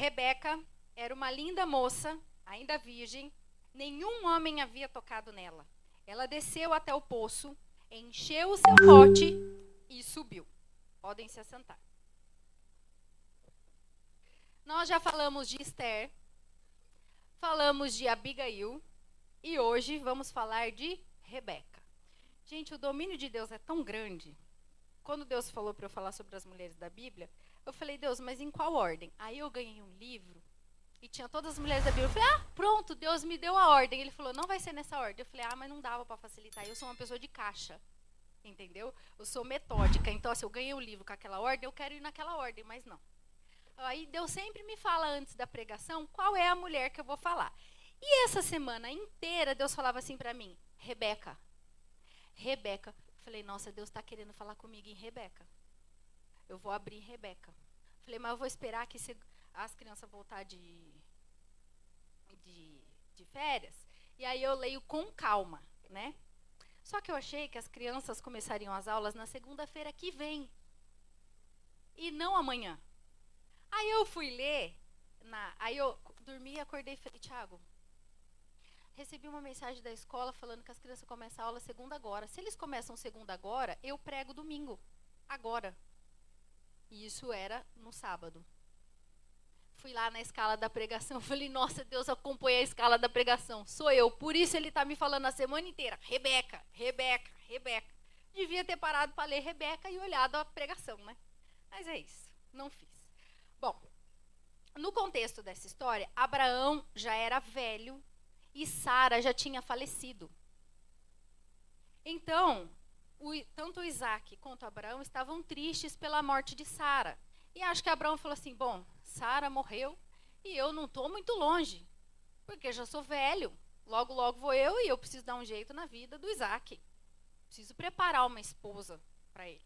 Rebeca era uma linda moça, ainda virgem, nenhum homem havia tocado nela. Ela desceu até o poço, encheu o seu pote e subiu. Podem se assentar. Nós já falamos de Esther, falamos de Abigail e hoje vamos falar de Rebeca. Gente, o domínio de Deus é tão grande. Quando Deus falou para eu falar sobre as mulheres da Bíblia, eu falei, Deus, mas em qual ordem? Aí eu ganhei um livro e tinha todas as mulheres da Bíblia. Eu falei, pronto, Deus me deu a ordem. Ele falou, não vai ser nessa ordem. Eu falei, mas não dava para facilitar. Eu sou uma pessoa de caixa, entendeu? Eu sou metódica. Então, se eu ganhei o livro com aquela ordem, eu quero ir naquela ordem, mas não. Aí Deus sempre me fala antes da pregação qual é a mulher que eu vou falar. E essa semana inteira Deus falava assim para mim, Rebeca. Rebeca. Falei, nossa, Deus está querendo falar comigo em Rebeca. Eu vou abrir Rebeca. Falei, mas eu vou esperar que as crianças voltar de férias. E aí eu leio com calma, né? Só que eu achei que as crianças começariam as aulas na segunda-feira que vem. E não amanhã. Aí eu fui ler, aí eu dormi e acordei e falei, Thiago, recebi uma mensagem da escola falando que as crianças começam a aula segunda agora. Se eles começam segunda agora, eu prego domingo, agora. E isso era no sábado. Fui lá na escala da pregação, falei, nossa, Deus acompanha a escala da pregação. Sou eu, por isso ele está me falando a semana inteira, Rebeca, Rebeca, Rebeca. Devia ter parado para ler Rebeca e olhado a pregação, né? Mas é isso, não fiz. Bom, no contexto dessa história, Abraão já era velho e Sara já tinha falecido. Então, tanto Isaac quanto Abraão estavam tristes pela morte de Sara. E acho que Abraão falou assim, bom, Sara morreu e eu não estou muito longe, porque já sou velho. Logo, logo vou eu e eu preciso dar um jeito na vida do Isaac. Preciso preparar uma esposa para ele.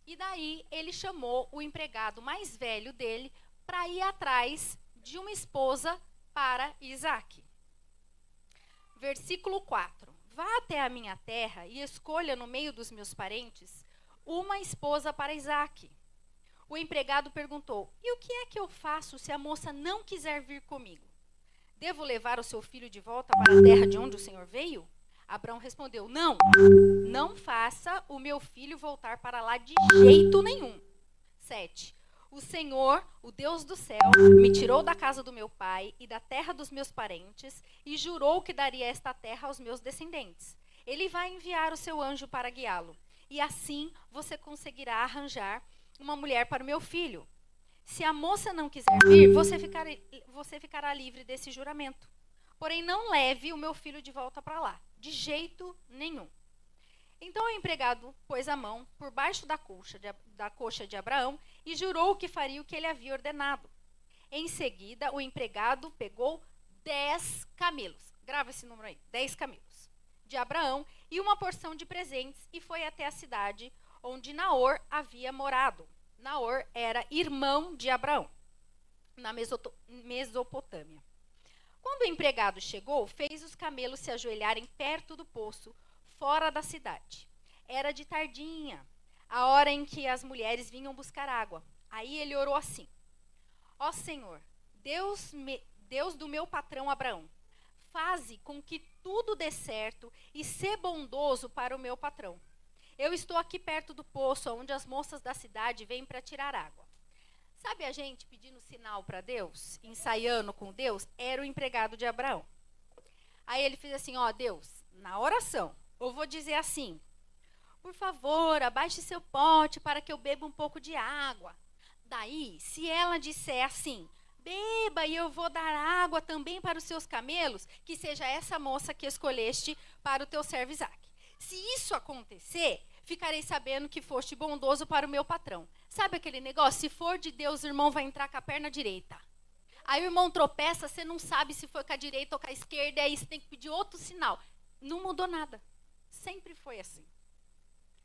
E daí ele chamou o empregado mais velho dele para ir atrás de uma esposa para Isaac. Versículo 4. Vá até a minha terra e escolha no meio dos meus parentes uma esposa para Isaac. O empregado perguntou, e o que é que eu faço se a moça não quiser vir comigo? Devo levar o seu filho de volta para a terra de onde o Senhor veio? Abraão respondeu, não faça o meu filho voltar para lá de jeito nenhum. 7. O Senhor, o Deus do céu, me tirou da casa do meu pai e da terra dos meus parentes e jurou que daria esta terra aos meus descendentes. Ele vai enviar o seu anjo para guiá-lo e assim você conseguirá arranjar uma mulher para o meu filho. Se a moça não quiser vir, você ficará livre desse juramento. Porém, não leve o meu filho de volta para lá, de jeito nenhum. Então o empregado pôs a mão por baixo da coxa de Abraão e jurou que faria o que ele havia ordenado. Em seguida, o empregado pegou 10 camelos, grava esse número aí, 10 camelos, de Abraão e uma porção de presentes e foi até a cidade onde Naor havia morado. Naor era irmão de Abraão, na Mesopotâmia. Quando o empregado chegou, fez os camelos se ajoelharem perto do poço, fora da cidade. Era de tardinha, a hora em que as mulheres vinham buscar água. Aí ele orou assim, ó Senhor, Deus do meu patrão Abraão, faze com que tudo dê certo e sê bondoso para o meu patrão. Eu estou aqui perto do poço, onde as moças da cidade vêm para tirar água. Sabe a gente pedindo sinal para Deus, ensaiando com Deus? Era o empregado de Abraão. Aí ele fez assim, ó Deus, na oração, eu vou dizer assim, por favor, abaixe seu pote para que eu beba um pouco de água. Daí, se ela disser assim, beba e eu vou dar água também para os seus camelos, que seja essa moça que escolheste para o teu servo Isaac. Se isso acontecer, ficarei sabendo que foste bondoso para o meu patrão. Sabe aquele negócio? Se for de Deus, o irmão vai entrar com a perna direita. Aí o irmão tropeça, você não sabe se foi com a direita ou com a esquerda, aí você tem que pedir outro sinal. Não mudou nada. Sempre foi assim.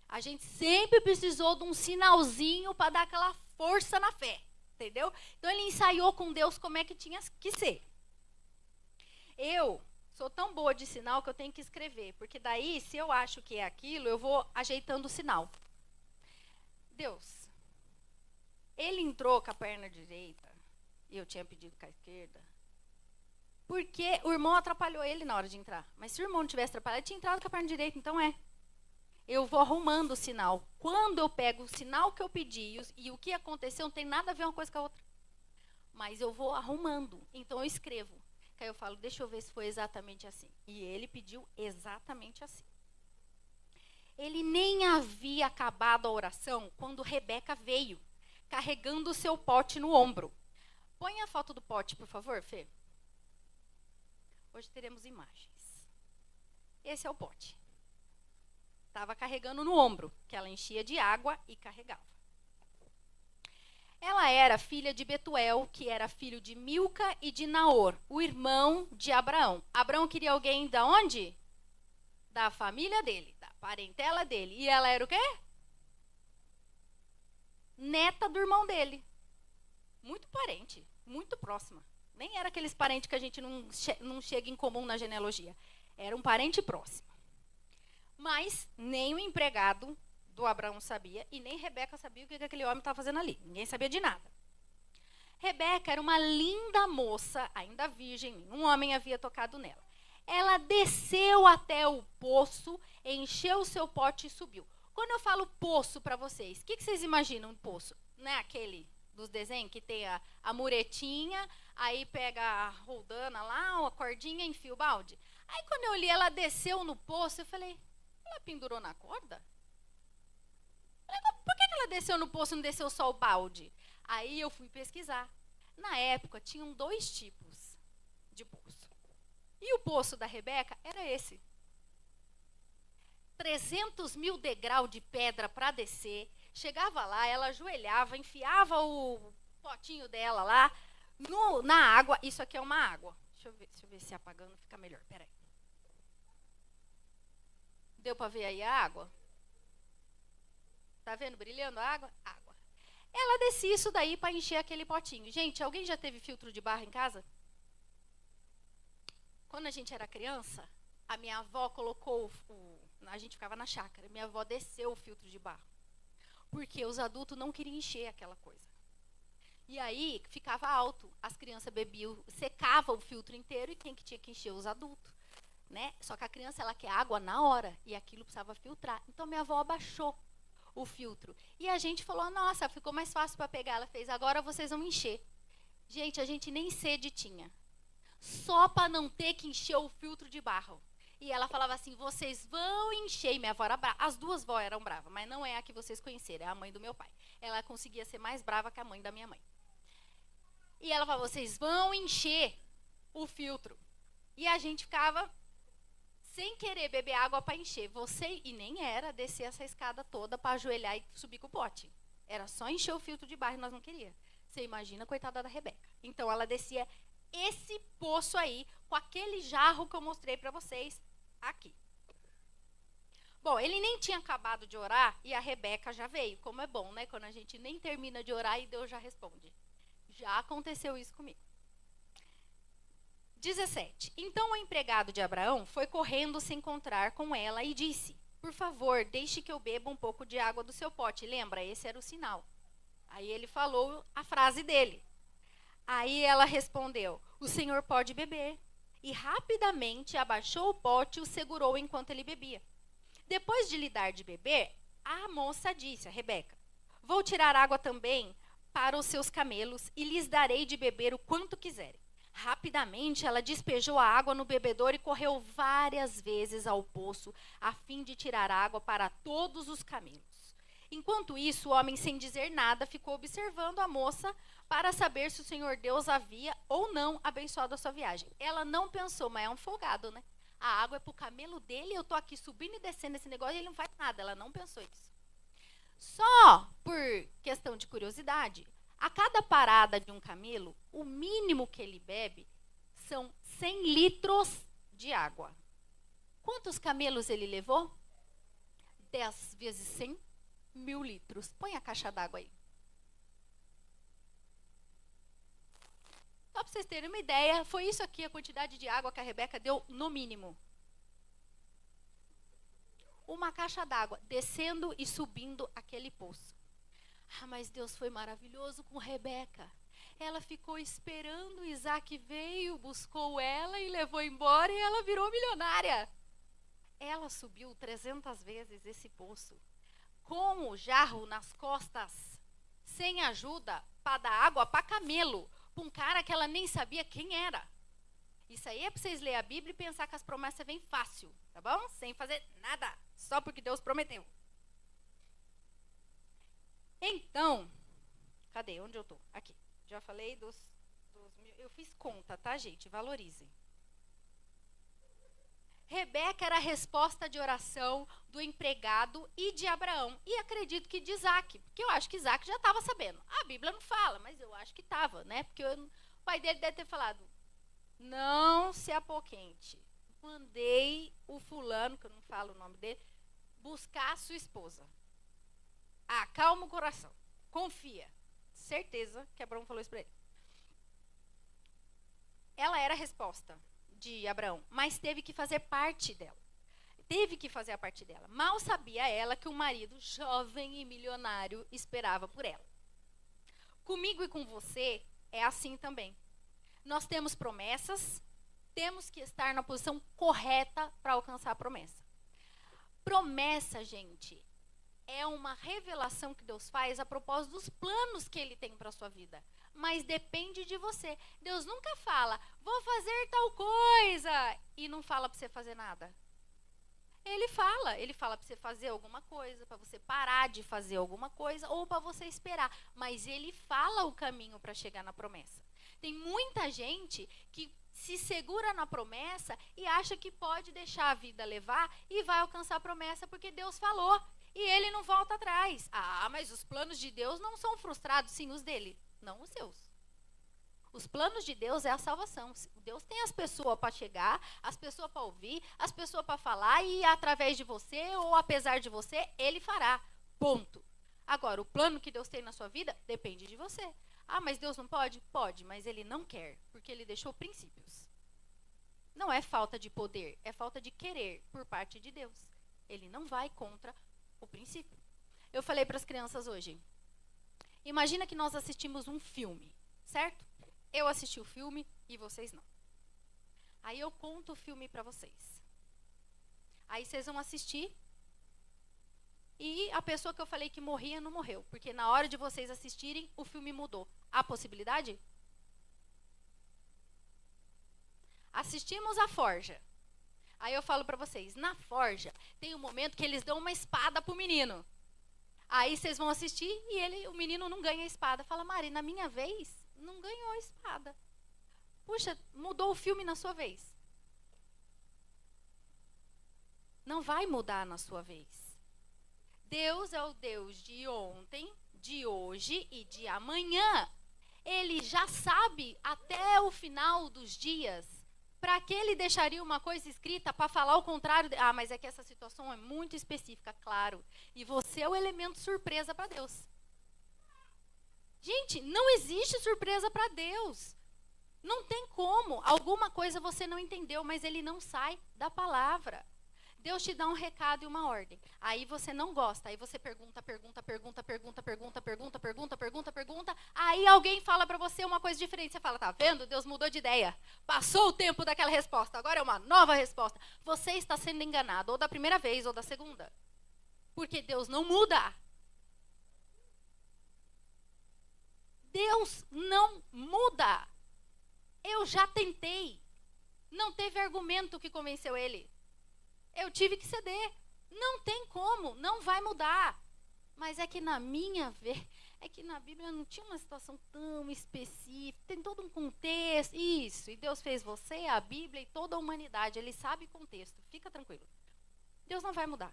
A gente sempre precisou de um sinalzinho para dar aquela força na fé. Entendeu? Então ele ensaiou com Deus como é que tinha que ser. Eu sou tão boa de sinal que eu tenho que escrever, porque daí, se eu acho que é aquilo, eu vou ajeitando o sinal. Deus, ele entrou com a perna direita, E eu tinha pedido com a esquerda. Porque o irmão atrapalhou ele na hora de entrar. Mas se o irmão não tivesse atrapalhado, ele tinha entrado com a perna direita. Então eu vou arrumando o sinal. Quando eu pego o sinal que eu pedi e o que aconteceu, não tem nada a ver uma coisa com a outra. Mas eu vou arrumando. Então eu escrevo. Que aí eu falo, deixa eu ver se foi exatamente assim. E ele pediu exatamente assim. Ele nem havia acabado a oração quando Rebeca veio, carregando o seu pote no ombro. Põe a foto do pote, por favor, Fê. Hoje teremos imagens. Esse é o pote. Estava carregando no ombro, que ela enchia de água e carregava. Ela era filha de Betuel, que era filho de Milca e de Naor, o irmão de Abraão. Abraão queria alguém da onde? Da família dele, da parentela dele. E ela era o quê? Neta do irmão dele. Muito parente, muito próxima. Nem era aqueles parentes que a gente não chega em comum na genealogia. Era um parente próximo. Mas nem o empregado do Abraão sabia e nem Rebeca sabia o que aquele homem estava fazendo ali. Ninguém sabia de nada. Rebeca era uma linda moça, ainda virgem, nenhum homem havia tocado nela. Ela desceu até o poço, encheu o seu pote e subiu. Quando eu falo poço para vocês, o que vocês imaginam de poço? Não é aquele dos desenhos que tem a muretinha, aí pega a roldana lá, a cordinha, enfia o balde. Aí quando eu li ela desceu no poço, eu falei, ela pendurou na corda? Por que ela desceu no poço e não desceu só o balde? Aí eu fui pesquisar. Na época, tinham 2 tipos de poço. E o poço da Rebeca era esse. 300 mil degraus de pedra para descer. Chegava lá, ela ajoelhava, enfiava o potinho dela lá na água. Isso aqui é uma água. Deixa eu ver se apagando fica melhor. Peraí. Deu para ver aí a água? Tá vendo brilhando a água? Água. Ela descia isso daí para encher aquele potinho. Gente, alguém já teve filtro de barro em casa? Quando a gente era criança, a minha avó colocou a gente ficava na chácara. Minha avó desceu o filtro de barro. Porque os adultos não queriam encher aquela coisa. E aí ficava alto. As crianças bebiam, secava o filtro inteiro e quem que tinha que encher? Os adultos. Né? Só que a criança ela quer água na hora e aquilo precisava filtrar. Então minha avó abaixou o filtro. E a gente falou, nossa, ficou mais fácil para pegar. Ela fez, agora vocês vão encher. Gente, a gente nem sede tinha. Só para não ter que encher o filtro de barro. E ela falava assim, vocês vão encher. E minha avó era brava. As duas vó eram bravas, mas não é a que vocês conheceram, é a mãe do meu pai. Ela conseguia ser mais brava que a mãe da minha mãe. E ela falava, vocês vão encher o filtro. E a gente ficava sem querer beber água para encher. E nem era descer essa escada toda para ajoelhar e subir com o pote. Era só encher o filtro de barro e nós não queríamos. Você imagina, coitada da Rebeca. Então ela descia esse poço aí, com aquele jarro que eu mostrei para vocês aqui. Bom, ele nem tinha acabado de orar e a Rebeca já veio. Como é bom, né? Quando a gente nem termina de orar e Deus já responde. Já aconteceu isso comigo. 17. Então o empregado de Abraão foi correndo se encontrar com ela e disse, por favor, deixe que eu beba um pouco de água do seu pote. Lembra? Esse era o sinal. Aí ele falou a frase dele. Aí ela respondeu, o senhor pode beber. E rapidamente abaixou o pote e o segurou enquanto ele bebia. Depois de lhe dar de beber, a moça disse, a Rebeca, vou tirar água também para os seus camelos e lhes darei de beber o quanto quiserem. Rapidamente ela despejou a água no bebedouro e correu várias vezes ao poço a fim de tirar água para todos os camelos. Enquanto isso, o homem, sem dizer nada, ficou observando a moça para saber se o Senhor Deus havia ou não abençoado a sua viagem. Ela não pensou, mas é um folgado, né? A água é para o camelo dele, eu estou aqui subindo e descendo esse negócio e ele não faz nada. Ela não pensou isso. Só por questão de curiosidade, a cada parada de um camelo, o mínimo que ele bebe são 100 litros de água. Quantos camelos ele levou? 10 vezes 100, 1000 litros. Põe a caixa d'água aí. Só para vocês terem uma ideia, foi isso aqui a quantidade de água que a Rebeca deu no mínimo. Uma caixa d'água, descendo e subindo aquele poço. Ah, mas Deus foi maravilhoso com Rebeca. Ela ficou esperando, Isaac veio, buscou ela e levou embora, e ela virou milionária. Ela subiu 300 vezes esse poço, com o jarro nas costas, sem ajuda, para dar água para camelo, para um cara que ela nem sabia quem era. Isso aí é para vocês lerem a Bíblia e pensar que as promessas vêm fácil, tá bom? Sem fazer nada, só porque Deus prometeu. Então, cadê? Onde eu tô? Aqui. Já falei dos eu fiz conta, tá, gente? Valorizem. Rebeca era a resposta de oração do empregado e de Abraão. E acredito que de Isaac, porque eu acho que Isaac já estava sabendo. A Bíblia não fala, mas eu acho que estava, né? Porque o pai dele deve ter falado, não se apoquente. Mandei o fulano, que eu não falo o nome dele, buscar a sua esposa. Acalma o coração. Confia. Certeza que Abraão falou isso para ele. Ela era a resposta de Abraão, mas teve que fazer parte dela. Teve que fazer a parte dela. Mal sabia ela que um marido jovem e milionário esperava por ela. Comigo e com você é assim também. Nós temos promessas, temos que estar na posição correta para alcançar a promessa. Promessa, gente, é uma revelação que Deus faz a propósito dos planos que Ele tem para a sua vida. Mas depende de você. Deus nunca fala, vou fazer tal coisa, e não fala para você fazer nada. Ele fala para você fazer alguma coisa, para você parar de fazer alguma coisa, ou para você esperar. Mas Ele fala o caminho para chegar na promessa. Tem muita gente que se segura na promessa e acha que pode deixar a vida levar e vai alcançar a promessa porque Deus falou. E Ele não volta atrás. Ah, mas os planos de Deus não são frustrados, sim, os dele. Não os seus. Os planos de Deus é a salvação. Deus tem as pessoas para chegar, as pessoas para ouvir, as pessoas para falar, e através de você ou apesar de você, Ele fará. Ponto. Agora, o plano que Deus tem na sua vida depende de você. Ah, mas Deus não pode? Pode, mas Ele não quer, porque Ele deixou princípios. Não é falta de poder, é falta de querer por parte de Deus. Ele não vai contra o princípio. Eu falei para as crianças hoje, imagina que nós assistimos um filme, certo? Eu assisti o filme e vocês não. Aí eu conto o filme para vocês. Aí vocês vão assistir e a pessoa que eu falei que morria não morreu, porque na hora de vocês assistirem, o filme mudou. Há possibilidade? Assistimos a Forja. Aí eu falo para vocês, na Forja tem um momento que eles dão uma espada pro menino. Aí vocês vão assistir e o menino não ganha a espada. Fala, Mari, na minha vez, não ganhou a espada. Puxa, mudou o filme na sua vez. Não vai mudar na sua vez. Deus é o Deus de ontem, de hoje e de amanhã. Ele já sabe até o final dos dias. Para que ele deixaria uma coisa escrita para falar o contrário? Ah, mas é que essa situação é muito específica, claro. E você é o elemento surpresa para Deus. Gente, não existe surpresa para Deus. Não tem como. Alguma coisa você não entendeu, mas ele não sai da palavra. Deus te dá um recado e uma ordem. Aí você não gosta. Aí você pergunta. Aí alguém fala para você uma coisa diferente. Você fala, tá vendo? Deus mudou de ideia. Passou o tempo daquela resposta. Agora é uma nova resposta. Você está sendo enganado. Ou da primeira vez ou da segunda. Porque Deus não muda. Deus não muda. Eu já tentei. Não teve argumento que convenceu ele. Eu tive que ceder. Não tem como, não vai mudar. Mas é que na Bíblia não tinha uma situação tão específica, tem todo um contexto. Isso, e Deus fez você, a Bíblia e toda a humanidade. Ele sabe o contexto, fica tranquilo. Deus não vai mudar.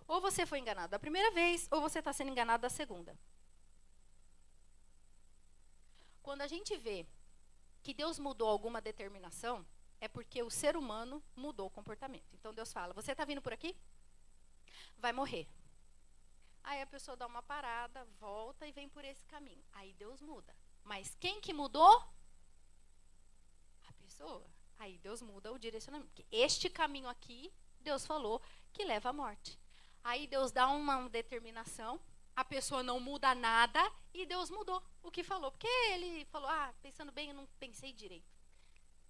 Ou você foi enganado da primeira vez, ou você está sendo enganado da segunda. Quando a gente vê que Deus mudou alguma determinação, é porque o ser humano mudou o comportamento. Então Deus fala, você está vindo por aqui? Vai morrer. Aí a pessoa dá uma parada, volta e vem por esse caminho. Aí Deus muda. Mas quem que mudou? A pessoa. Aí Deus muda o direcionamento. Porque este caminho aqui, Deus falou que leva à morte. Aí Deus dá uma determinação A pessoa não muda nada e Deus mudou o que falou. Porque ele falou, pensando bem, eu não pensei direito.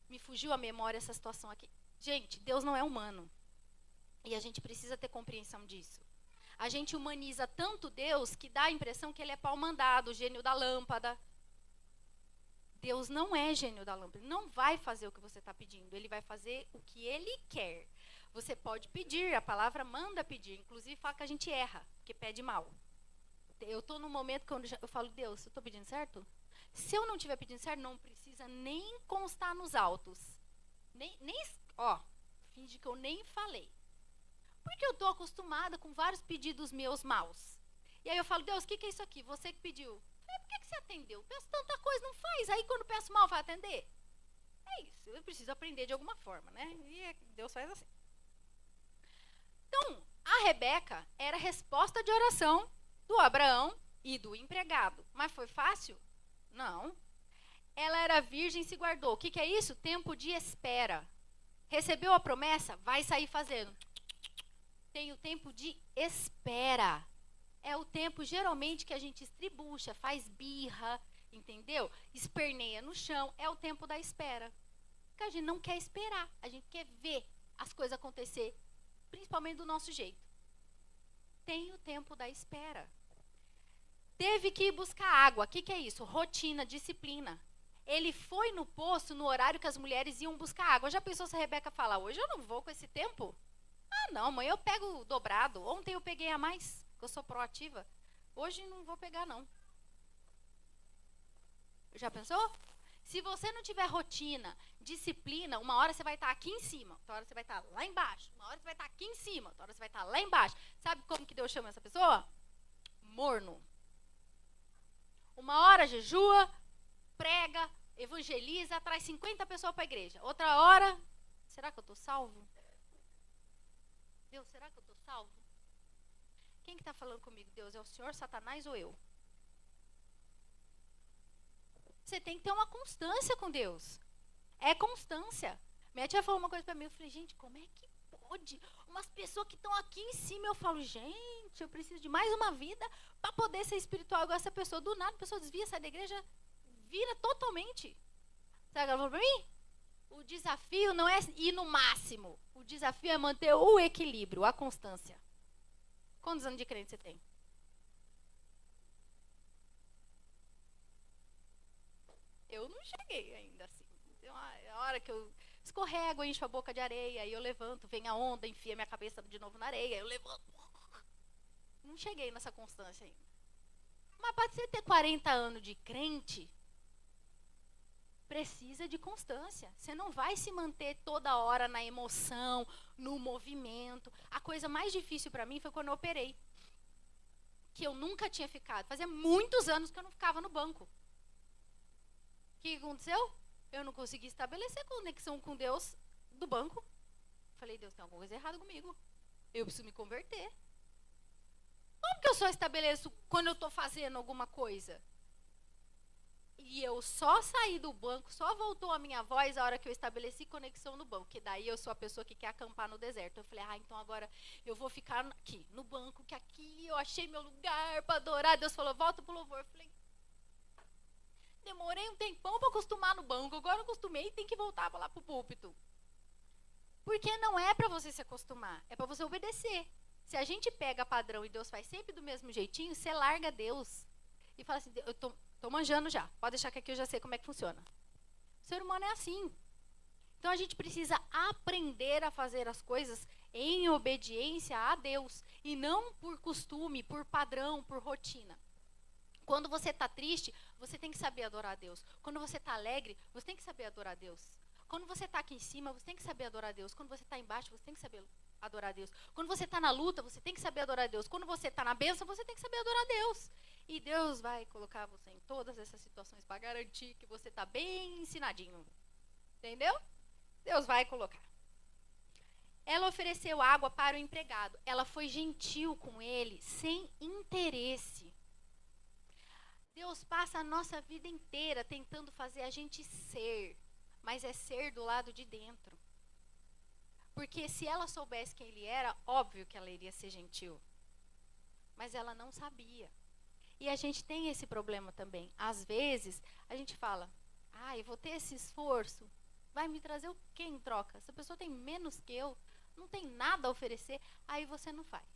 Me fugiu a memória essa situação aqui. Gente, Deus não é humano. E a gente precisa ter compreensão disso. A gente humaniza tanto Deus que dá a impressão que ele é pau mandado, o gênio da lâmpada. Deus não é gênio da lâmpada. Ele não vai fazer o que você está pedindo. Ele vai fazer o que ele quer. Você pode pedir, a palavra manda pedir. Inclusive fala que a gente erra, porque pede mal. Eu estou num momento que eu falo, Deus, eu estou pedindo certo? Se eu não estiver pedindo certo, não precisa nem constar nos autos. Finge que eu nem falei. Porque eu estou acostumada com vários pedidos meus maus. E aí eu falo, Deus, o que é isso aqui? Você que pediu. Por que você atendeu? Eu peço tanta coisa, não faz. Aí quando peço mal, vai atender? É isso, eu preciso aprender de alguma forma, né? E Deus faz assim. Então, a Rebeca era a resposta de oração do Abraão e do empregado. Mas foi fácil? Não. Ela era virgem e se guardou. O que é isso? Tempo de espera. Recebeu a promessa? Vai sair fazendo. Tem o tempo de espera. É o tempo, geralmente, que a gente estribucha, faz birra, entendeu? Esperneia no chão. É o tempo da espera. Porque a gente não quer esperar. A gente quer ver as coisas acontecer, principalmente do nosso jeito. Tem o tempo da espera. Teve que ir buscar água. O que é isso? Rotina, disciplina. Ele foi no poço no horário que as mulheres iam buscar água. Já pensou se a Rebeca fala, hoje eu não vou com esse tempo? Não, mãe, eu pego dobrado. Ontem eu peguei a mais, porque eu sou proativa. Hoje não vou pegar, não. Já pensou? Se você não tiver rotina, disciplina, uma hora você vai estar aqui em cima, outra hora você vai estar lá embaixo, uma hora você vai estar aqui em cima, outra hora você vai estar lá embaixo. Sabe como que Deus chama essa pessoa? Morno. Uma hora jejua, prega, evangeliza, traz 50 pessoas para a igreja. Outra hora, será que eu estou salvo? Deus, será que eu estou salvo? Quem que está falando comigo? Deus, é o Senhor, Satanás ou eu? Você tem que ter uma constância com Deus. É constância. Minha tia falou uma coisa para mim, eu falei, gente, como é que pode? Umas pessoas que estão aqui em cima, eu falo, gente, eu preciso de mais uma vida para poder ser espiritual igual essa pessoa. Do nada, a pessoa desvia, sai da igreja, vira totalmente. Sabe o que ela falou para mim? O desafio não é ir no máximo. O desafio é manter o equilíbrio, a constância. Quantos anos de crente você tem? Eu não cheguei ainda assim. Tem uma hora que eu escorrego, encho a boca de areia, aí eu levanto, vem a onda, enfia minha cabeça de novo na areia, eu levanto. Não cheguei nessa constância ainda. Mas para você ter 40 anos de crente, precisa de constância. Você não vai se manter toda hora na emoção, no movimento. A coisa mais difícil para mim foi quando eu operei. Que eu nunca tinha ficado. Fazia muitos anos que eu não ficava no banco. O que aconteceu? Eu não consegui estabelecer conexão com Deus do banco. Falei, Deus, tem alguma coisa errada comigo. Eu preciso me converter. Como que eu só estabeleço quando eu estou fazendo alguma coisa? E eu só saí do banco, só voltou a minha voz a hora que eu estabeleci conexão no banco. Que daí eu sou a pessoa que quer acampar no deserto. Eu falei, então agora eu vou ficar aqui, no banco, que aqui eu achei meu lugar para adorar. Deus falou, volta pro louvor. Eu falei, demorei um tempão para acostumar no banco. Agora eu acostumei e tem que voltar lá pro púlpito. Porque não é para você se acostumar, é para você obedecer. Se a gente pega padrão e Deus faz sempre do mesmo jeitinho, você larga Deus. E fala assim, eu tô manjando já. Pode deixar que aqui eu já sei como é que funciona. O ser humano é assim. Então a gente precisa aprender a fazer as coisas em obediência a Deus. E não por costume, por padrão, por rotina. Quando você está triste, você tem que saber adorar a Deus. Quando você está alegre, você tem que saber adorar a Deus. Quando você está aqui em cima, você tem que saber adorar a Deus. Quando você está embaixo, você tem que saber adorar a Deus. Quando você está na luta, você tem que saber adorar a Deus. Quando você está na bênção, você tem que saber adorar a Deus. E Deus vai colocar você em todas essas situações para garantir que você está bem ensinadinho. Entendeu? Deus vai colocar. Ela ofereceu água para o empregado. Ela foi gentil com ele, sem interesse. Deus passa a nossa vida inteira tentando fazer a gente ser, mas é ser do lado de dentro. Porque se ela soubesse quem ele era, óbvio que ela iria ser gentil. mas ela não sabia. E a gente tem esse problema também. Às vezes, a gente fala, eu vou ter esse esforço, vai me trazer o quê em troca? Essa pessoa tem menos que eu, não tem nada a oferecer, aí você não faz.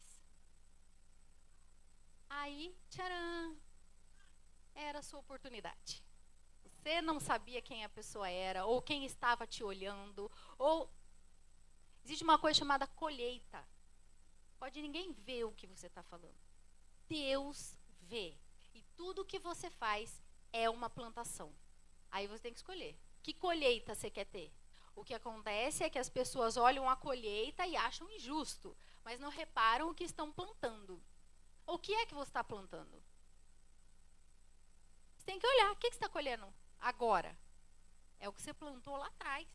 Aí, tcharam, era a sua oportunidade. Você não sabia quem a pessoa era, ou quem estava te olhando, ou existe uma coisa chamada colheita. Pode ninguém ver o que você está falando. Deus vê. E tudo que você faz é uma plantação. Aí você tem que escolher. Que colheita você quer ter? O que acontece é que as pessoas olham a colheita e acham injusto, mas não reparam o que estão plantando. O que é que você está plantando? Você tem que olhar. O que você está colhendo agora? É o que você plantou lá atrás.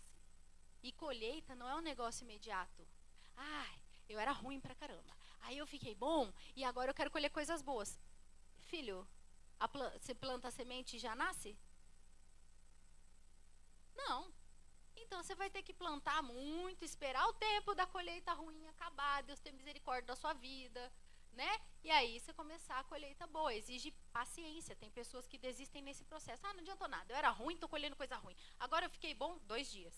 E colheita não é um negócio imediato. Eu era ruim pra caramba. Aí eu fiquei bom e agora eu quero colher coisas boas. Filho, você planta a semente e já nasce? Não. Então você vai ter que plantar muito, esperar o tempo da colheita ruim acabar, Deus ter misericórdia da sua vida, né? E aí você começar a colheita boa. Exige paciência. Tem pessoas que desistem nesse processo. Não adiantou nada. Eu era ruim, tô colhendo coisa ruim. Agora eu fiquei bom 2 dias.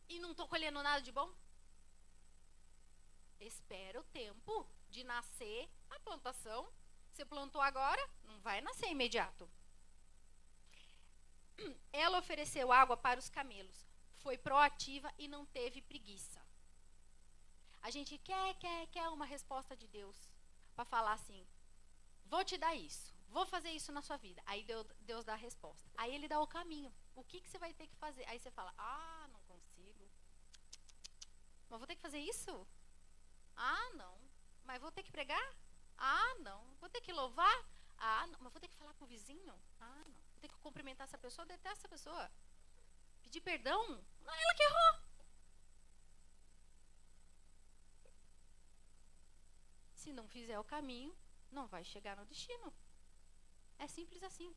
E não tô colhendo nada de bom? Espera o tempo de nascer a plantação. Você plantou agora, não vai nascer imediato. Ela ofereceu água para os camelos. Foi proativa e não teve preguiça. A gente quer uma resposta de Deus para falar assim, vou te dar isso, vou fazer isso na sua vida. Aí Deus dá a resposta. Aí ele dá o caminho. O que você vai ter que fazer? Aí você fala, não consigo. Mas vou ter que fazer isso? Não. Mas vou ter que pregar? Não. Vou ter que louvar? Não. Mas vou ter que falar com o vizinho? Não. Vou ter que cumprimentar essa pessoa? Detesto essa pessoa. Pedir perdão? Não, ela que errou. Se não fizer o caminho, não vai chegar no destino. É simples assim.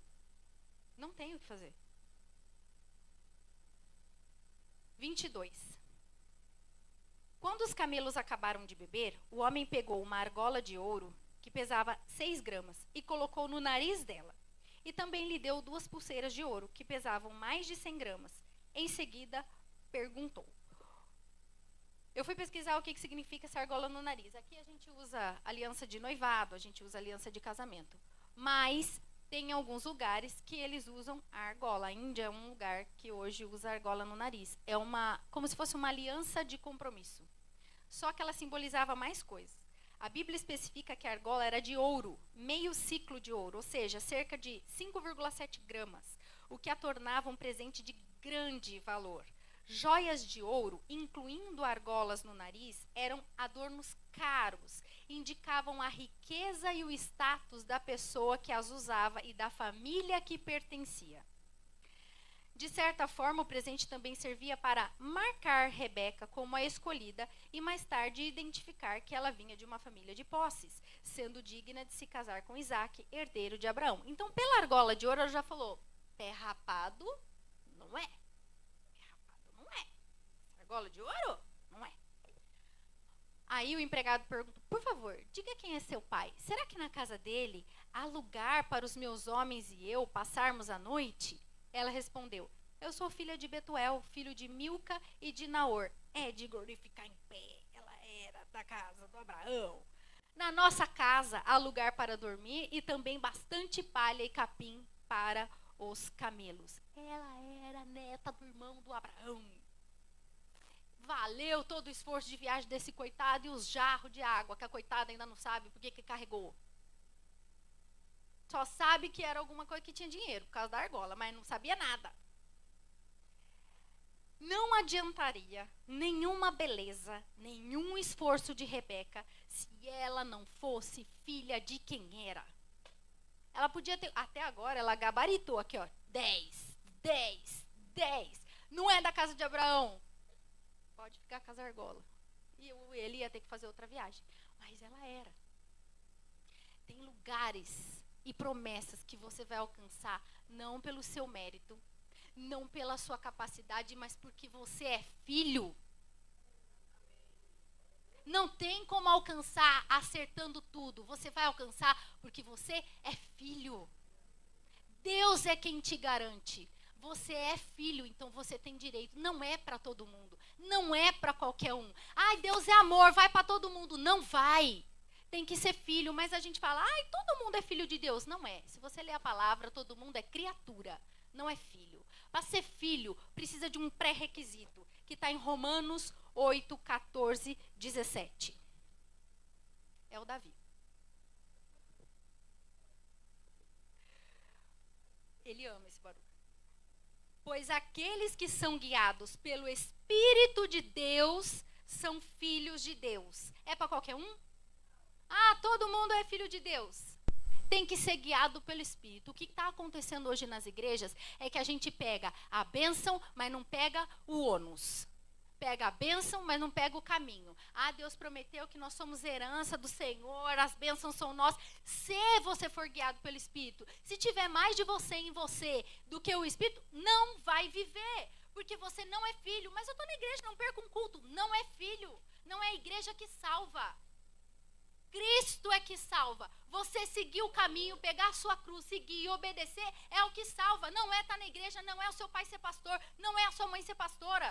Não tem o que fazer. 22. Quando os camelos acabaram de beber, o homem pegou uma argola de ouro que pesava 6 gramas e colocou no nariz dela. E também lhe deu 2 pulseiras de ouro que pesavam mais de 100 gramas. Em seguida, perguntou. Eu fui pesquisar o que significa essa argola no nariz. Aqui a gente usa aliança de noivado, a gente usa aliança de casamento. Mas tem alguns lugares que eles usam a argola. A Índia é um lugar que hoje usa argola no nariz. É como se fosse uma aliança de compromisso. Só que ela simbolizava mais coisas. A Bíblia especifica que a argola era de ouro, meio ciclo de ouro, ou seja, cerca de 5,7 gramas, o que a tornava um presente de grande valor. Joias de ouro, incluindo argolas no nariz, eram adornos caros, indicavam a riqueza e o status da pessoa que as usava e da família que pertencia. De certa forma, o presente também servia para marcar Rebeca como a escolhida e mais tarde identificar que ela vinha de uma família de posses, sendo digna de se casar com Isaac, herdeiro de Abraão. Então, pela argola de ouro, ela já falou, pé rapado não é. Pé rapado não é. Argola de ouro? Não é. Aí o empregado perguntou, por favor, diga quem é seu pai. Será que na casa dele há lugar para os meus homens e eu passarmos a noite? Ela respondeu, eu sou filha de Betuel, filho de Milca e de Naor. É de glorificar em pé, ela era da casa do Abraão. Na nossa casa há lugar para dormir e também bastante palha e capim para os camelos. Ela era neta do irmão do Abraão. Valeu todo o esforço de viagem desse coitado e os jarros de água, que a coitada ainda não sabe por que carregou. Só sabe que era alguma coisa que tinha dinheiro, por causa da argola, mas não sabia nada. Não adiantaria nenhuma beleza, nenhum esforço de Rebeca, se ela não fosse filha de quem era. Ela podia ter, até agora, ela gabaritou aqui, ó, 10, 10, 10. Não é da casa de Abraão. Pode ficar com as argolas. E ele ia ter que fazer outra viagem. Mas ela era. Tem lugares e promessas que você vai alcançar não pelo seu mérito, não pela sua capacidade, mas porque você é filho. Não tem como alcançar acertando tudo. Você vai alcançar porque você é filho. Deus é quem te garante. Você é filho, então você tem direito. Não é para todo mundo. Não é para qualquer um. Ai, Deus é amor, vai para todo mundo. Não vai. Tem que ser filho, mas a gente fala, ai, todo mundo é filho de Deus. Não é. Se você ler a palavra, todo mundo é criatura, não é filho. Para ser filho, precisa de um pré-requisito, que está em Romanos 8, 14, 17. É o Davi. Ele ama esse barulho. Pois aqueles que são guiados pelo Espírito de Deus são filhos de Deus. É para qualquer um? Ah, todo mundo é filho de Deus. Tem que ser guiado pelo Espírito. O que está acontecendo hoje nas igrejas é que a gente pega a bênção, mas não pega o ônus. Pega a bênção, mas não pega o caminho. Ah, Deus prometeu que nós somos herança do Senhor, as bênçãos são nossas. Se você for guiado pelo Espírito, se tiver mais de você em você do que o Espírito, não vai viver. Porque você não é filho. Mas eu estou na igreja, não perco um culto. Não é filho. Não é a igreja que salva. Cristo é que salva. Você seguir o caminho, pegar a sua cruz, seguir e obedecer é o que salva. Não é estar na igreja, não é o seu pai ser pastor, não é a sua mãe ser pastora.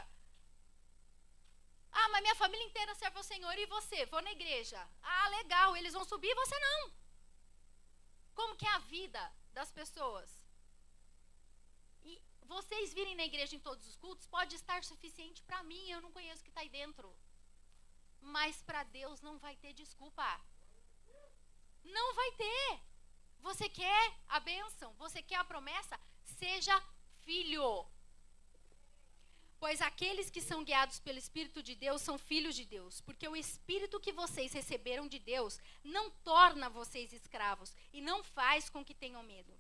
Ah, mas minha família inteira serve ao Senhor e você? Vou na igreja. Ah, legal, eles vão subir e você não. Como que é a vida das pessoas? E vocês virem na igreja em todos os cultos pode estar suficiente para mim, eu não conheço o que está aí dentro. Mas para Deus não vai ter desculpa. Não vai ter. Você quer a bênção? Você quer a promessa? Seja filho. Pois aqueles que são guiados pelo Espírito de Deus são filhos de Deus. Porque o Espírito que vocês receberam de Deus não torna vocês escravos e não faz com que tenham medo.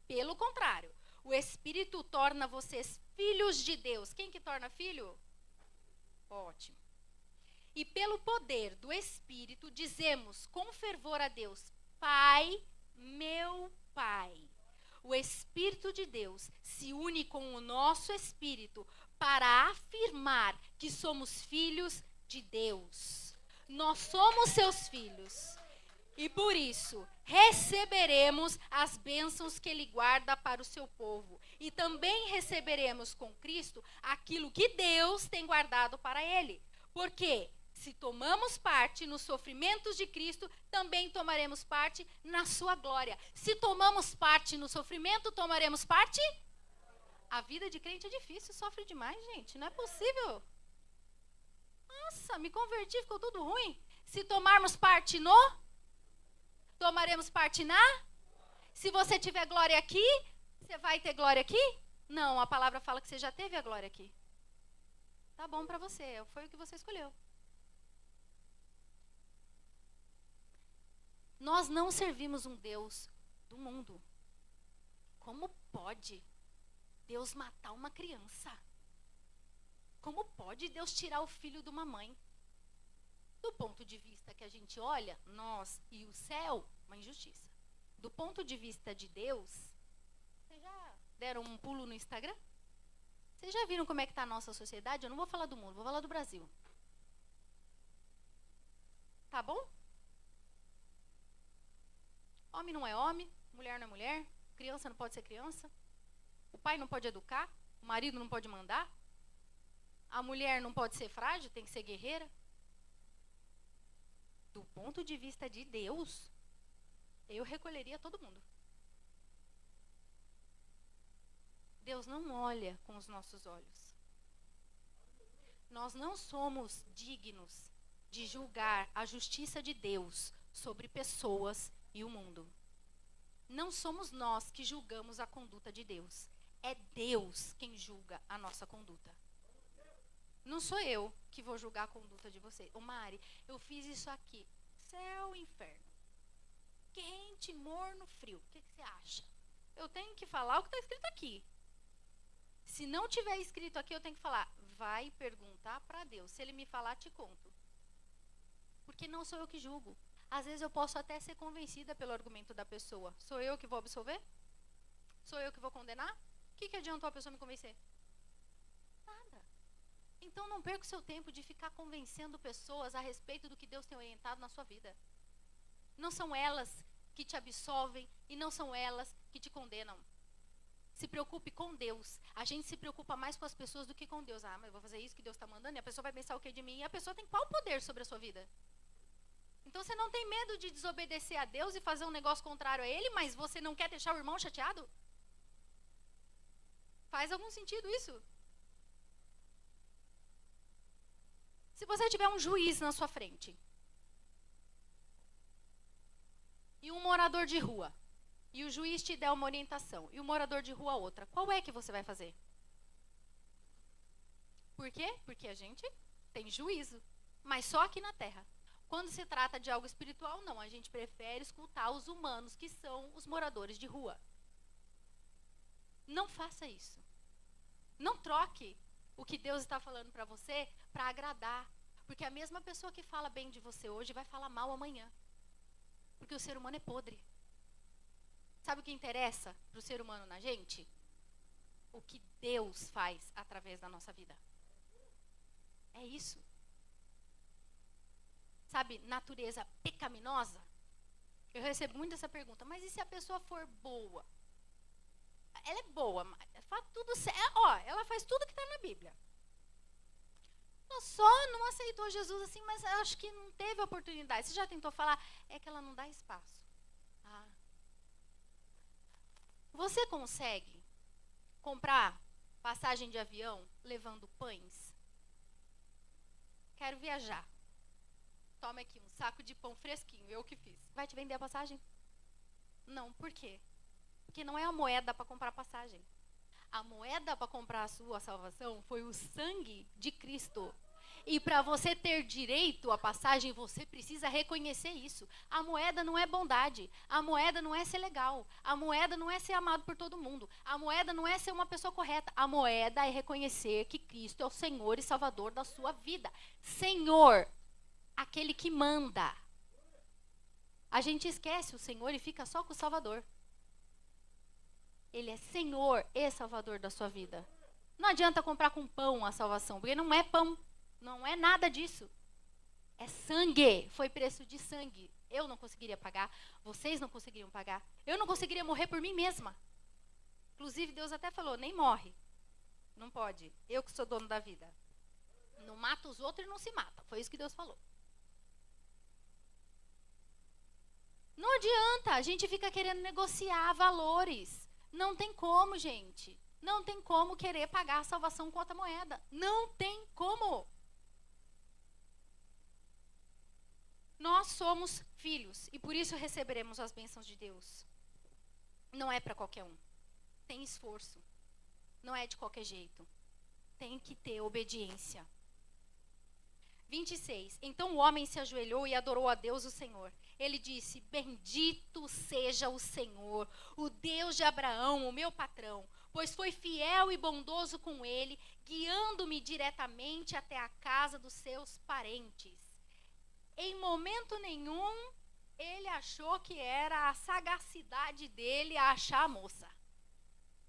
Pelo contrário, o Espírito torna vocês filhos de Deus. Quem que torna filho? Ótimo. E pelo poder do Espírito dizemos com fervor a Deus, Pai, meu Pai. O Espírito de Deus se une com o nosso Espírito para afirmar que somos filhos de Deus. Nós somos seus filhos. E por isso receberemos as bênçãos que Ele guarda para o seu povo. E também receberemos com Cristo aquilo que Deus tem guardado para Ele. Porque se tomamos parte nos sofrimentos de Cristo, também tomaremos parte na sua glória. Se tomamos parte no sofrimento, tomaremos parte? A vida de crente é difícil, sofre demais, gente. Não é possível. Nossa, me converti, ficou tudo ruim. Se tomarmos parte no, tomaremos parte na? Se você tiver glória aqui, você vai ter glória aqui? Não, a palavra fala que você já teve a glória aqui. Tá bom para você, foi o que você escolheu. Nós não servimos um Deus do mundo. Como pode Deus matar uma criança? Como pode Deus tirar o filho de uma mãe? Do ponto de vista que a gente olha, nós e o céu, uma injustiça. Do ponto de vista de Deus, vocês já deram um pulo no Instagram? Vocês já viram como é que está a nossa sociedade? Eu não vou falar do mundo, vou falar do Brasil. Tá bom? Homem não é homem, mulher não é mulher, criança não pode ser criança, o pai não pode educar, o marido não pode mandar, a mulher não pode ser frágil, tem que ser guerreira. Do ponto de vista de Deus, eu recolheria todo mundo. Deus não olha com os nossos olhos. Nós não somos dignos de julgar a justiça de Deus sobre pessoas e o mundo. Não somos nós que julgamos a conduta de Deus. É Deus quem julga a nossa conduta. Não sou eu que vou julgar a conduta de você. Ô Mari, eu fiz isso aqui. Céu e inferno. Quente, morno, frio. O que você acha? Eu tenho que falar o que está escrito aqui. Se não tiver escrito aqui, eu tenho que falar. Vai perguntar para Deus. Se Ele me falar, te conto. Porque não sou eu que julgo. Às vezes eu posso até ser convencida pelo argumento da pessoa. Sou eu que vou absolver? Sou eu que vou condenar? O que adiantou a pessoa me convencer? Nada. Então Então não perca o seu tempo de ficar convencendo pessoas a respeito do que Deus tem orientado na sua vida. Não são elas que te absolvem e não são elas que te condenam. Se preocupe com Deus. A gente se preocupa mais com as pessoas do que com Deus. Ah, mas eu vou fazer isso que Deus está mandando e a pessoa vai pensar o que de mim? E a pessoa tem qual poder sobre a sua vida? Então você não tem medo de desobedecer a Deus e fazer um negócio contrário a Ele, mas você não quer deixar o irmão chateado? Faz algum sentido isso? Se você tiver um juiz na sua frente e um morador de rua, e o juiz te der uma orientação, e o morador de rua outra, qual é que você vai fazer? Por quê? Porque a gente tem juízo, mas só aqui na terra. Quando se trata de algo espiritual, não. A gente prefere escutar os humanos, que são os moradores de rua. Não faça isso. Não troque o que Deus está falando para você para agradar. Porque a mesma pessoa que fala bem de você hoje vai falar mal amanhã. Porque o ser humano é podre. Sabe o que interessa para o ser humano na gente? O que Deus faz através da nossa vida. É isso. Sabe, natureza pecaminosa? Eu recebo muito essa pergunta. Mas e se a pessoa for boa? Ela é boa, faz tudo certo. Ela faz tudo que está na Bíblia. Ela só não aceitou Jesus assim, mas acho que não teve oportunidade. Você já tentou falar? É que ela não dá espaço. Você consegue comprar passagem de avião levando pães? Quero viajar. Toma aqui um saco de pão fresquinho, eu que fiz. Vai te vender a passagem? Não, por quê? Porque não é a moeda para comprar passagem. A moeda para comprar a sua salvação foi o sangue de Cristo. E para você ter direito à passagem, você precisa reconhecer isso. A moeda não é bondade. A moeda não é ser legal. A moeda não é ser amado por todo mundo. A moeda não é ser uma pessoa correta. A moeda é reconhecer que Cristo é o Senhor e Salvador da sua vida. Senhor, aquele que manda. A gente esquece o Senhor e fica só com o Salvador. Ele é Senhor e Salvador da sua vida. Não adianta comprar com pão a salvação, porque não é pão. Não é nada disso. É sangue. Foi preço de sangue. Eu não conseguiria pagar. Vocês não conseguiriam pagar. Eu não conseguiria morrer por mim mesma. Inclusive, Deus até falou, nem morre. Não pode. Eu que sou dono da vida. Não mata os outros e não se mata. Foi isso que Deus falou. Não adianta. A gente fica querendo negociar valores. Não tem como, gente. Não tem como querer pagar a salvação com outra moeda. Não tem como. Nós somos filhos e por isso receberemos as bênçãos de Deus. Não é para qualquer um. Tem esforço. Não é de qualquer jeito. Tem que ter obediência. 26. Então o homem se ajoelhou e adorou a Deus o Senhor. Ele disse, bendito seja o Senhor, o Deus de Abraão, o meu patrão, pois foi fiel e bondoso com ele, guiando-me diretamente até a casa dos seus parentes. Em momento nenhum, ele achou que era a sagacidade dele a achar a moça.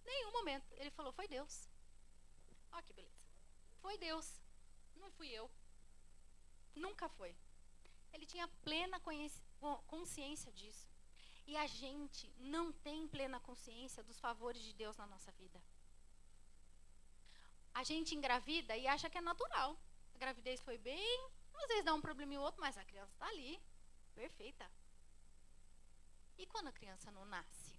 Nenhum momento. Ele falou, foi Deus. Olha que beleza. Foi Deus. Não fui eu. Nunca foi. Ele tinha plena consciência disso. E a gente não tem plena consciência dos favores de Deus na nossa vida. A gente engravida e acha que é natural. A gravidez foi bem, às vezes dá um probleminha ou outro, mas a criança está ali, perfeita. E quando a criança não nasce?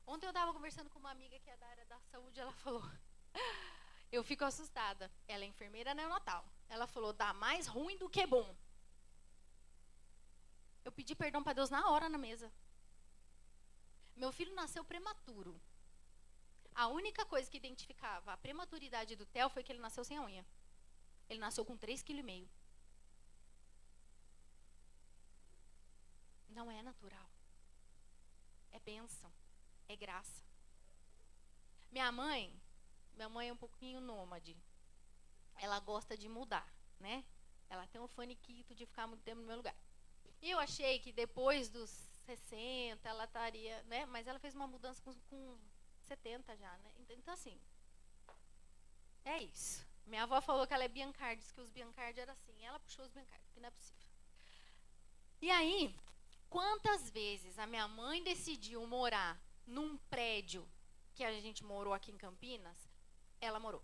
Ontem eu estava conversando com uma amiga que é da área da saúde, ela falou, eu fico assustada. Ela é enfermeira neonatal. Ela falou, dá mais ruim do que bom. Eu pedi perdão para Deus na hora na mesa. Meu filho nasceu prematuro. A única coisa que identificava a prematuridade do Theo foi que ele nasceu sem a unha. Ele nasceu com 3,5 kg. Não é natural. É bênção. É graça. Minha mãe é um pouquinho nômade. Ela gosta de mudar, né? Ela tem um faniquito de ficar muito tempo no meu lugar. E eu achei que depois dos 60 ela estaria, né? Mas ela fez uma mudança com 70 já, né? Então assim, É isso. Minha avó falou que ela é Biancardi, disse que os Biancardi era assim. Ela puxou os Biancardi, que não é possível. E aí, quantas vezes a minha mãe decidiu morar num prédio que a gente morou aqui em Campinas, ela morou.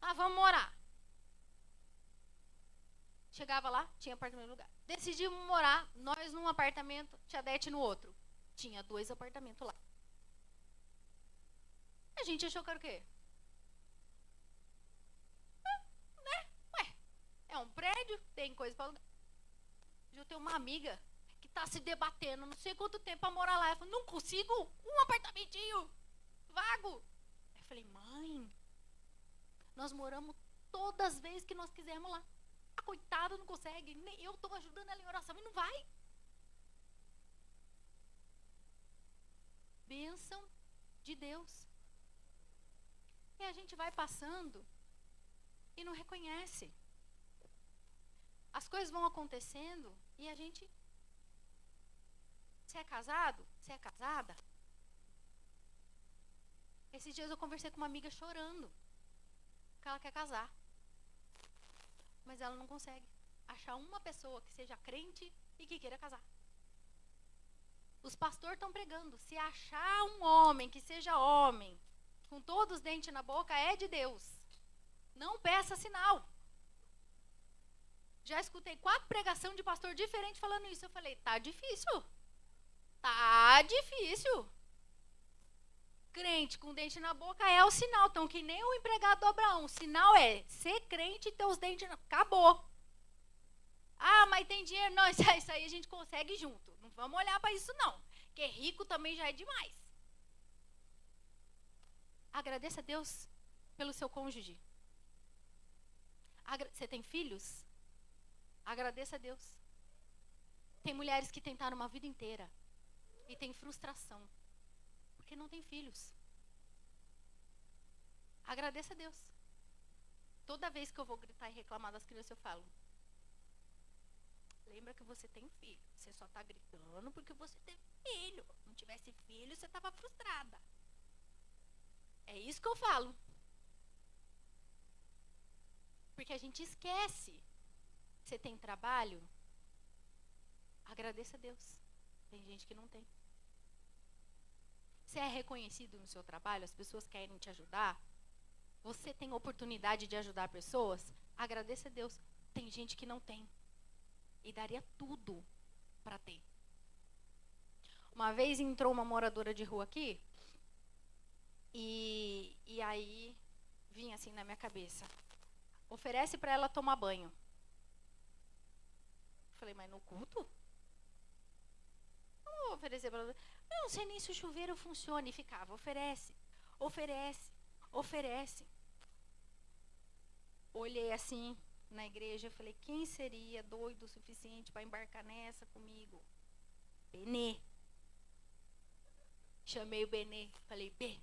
Ah, vamos morar. Chegava lá, tinha apartamento no lugar. Decidimos morar, nós num apartamento, tia Dete no outro. Tinha 2 apartamentos lá. A gente achou que era o quê? Ué, é um prédio, tem coisa pra alugar. Eu tenho uma amiga que tá se debatendo, não sei quanto tempo pra morar lá. Ela falou, não consigo um apartamentinho vago. Eu falei, mãe, nós moramos todas as vezes que nós quisermos lá. A coitada não consegue, nem eu tô ajudando ela em oração e não vai. Bênção de Deus. E a gente vai passando e não reconhece. As coisas vão acontecendo e a gente... Você é casado? Você é casada? Esses dias eu conversei com uma amiga chorando. Que ela quer casar. Mas ela não consegue achar uma pessoa que seja crente e que queira casar. Os pastores estão pregando. Se achar um homem que seja homem, com todos os dentes na boca, é de Deus. Não peça sinal. Já escutei 4 pregações de pastor diferente falando isso. Eu falei, tá difícil. Tá difícil. Crente com dente na boca é o sinal. Então, que nem o empregado do Abraão. O sinal é ser crente e ter os dentes na... Acabou. Ah, mas tem dinheiro? Não, isso aí a gente consegue junto. Não vamos olhar para isso, não. Porque rico também já é demais. Agradeça a Deus pelo seu cônjuge. Você tem filhos? Agradeça a Deus. Tem mulheres que tentaram uma vida inteira e tem frustração porque não tem filhos. Agradeça a Deus. Toda vez que eu vou gritar e reclamar das crianças, eu falo, lembra que você tem filho. Você só está gritando porque você teve filho. Não tivesse filho, você estava frustrada. É isso que eu falo. Porque a gente esquece. Você tem trabalho? Agradeça a Deus. Tem gente que não tem. Você é reconhecido no seu trabalho? As pessoas querem te ajudar? Você tem oportunidade de ajudar pessoas? Agradeça a Deus. Tem gente que não tem. E daria tudo para ter. Uma vez entrou uma moradora de rua aqui. E aí vinha assim na minha cabeça. Oferece para ela tomar banho. Falei, mas no culto? Não vou oferecer para ela. Eu não sei nem se o chuveiro funciona. E ficava, oferece, oferece, oferece. Olhei assim na igreja e falei, quem seria doido o suficiente para embarcar nessa comigo? Benê. Chamei o Benê, falei, Bê,